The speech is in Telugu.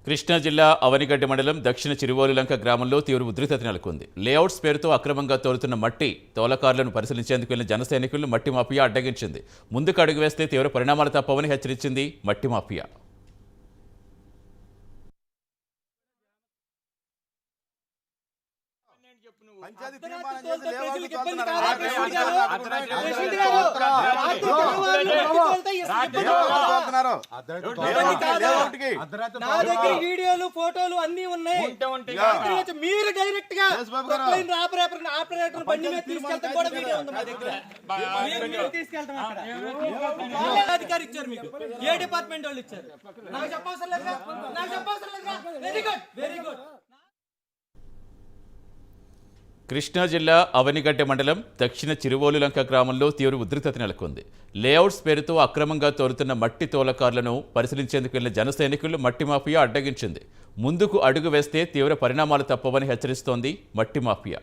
కృష్ణా జిల్లా అవనిగడ్డ మండలం దక్షిణ చిరువోలులంక గ్రామంలో తీవ్ర ఉద్రిక్తత నెలకొంది. లేఅవుట్స్ పేరుతో అక్రమంగా తోలుతున్న మట్టి తోలకారులను పరిశీలించేందుకు వెళ్లిన జన సైనికులను మట్టి మాఫియా అడ్డగించింది. ముందుకు అడుగు వేస్తే తీవ్ర పరిణామాలు తప్పవని హెచ్చరించింది మట్టి మాఫియా. వీడియోలు ఫోటోలు అన్ని ఉన్నాయి. మీరు డైరెక్ట్ గా ఆపరేటర్ బండి మీద తీసుకెళ్తాం కూడా వీడియో ఉంది మా దగ్గర. అధికారి ఇచ్చారు మీకు, ఏ డిపార్ట్మెంట్ వాళ్ళు ఇచ్చారు? నాకు చెప్పవసరం లేదా? Very good, very good. Krishna జిల్లా అవనిగడ్డ మండలం దక్షిణ చిరువోలులంక గ్రామంలో తీవ్ర ఉద్రిక్తత నెలకొంది. లేఅవుట్స్ పేరుతో అక్రమంగా తోలుతున్న మట్టి తోలకారులను పరిశీలించేందుకు వెళ్లిన జన సైనికులను మట్టి మాఫియా అడ్డగించింది. ముందుకు అడుగు వేస్తే తీవ్ర పరిణామాలు తప్పవని హెచ్చరిస్తోంది మట్టి మాఫియా.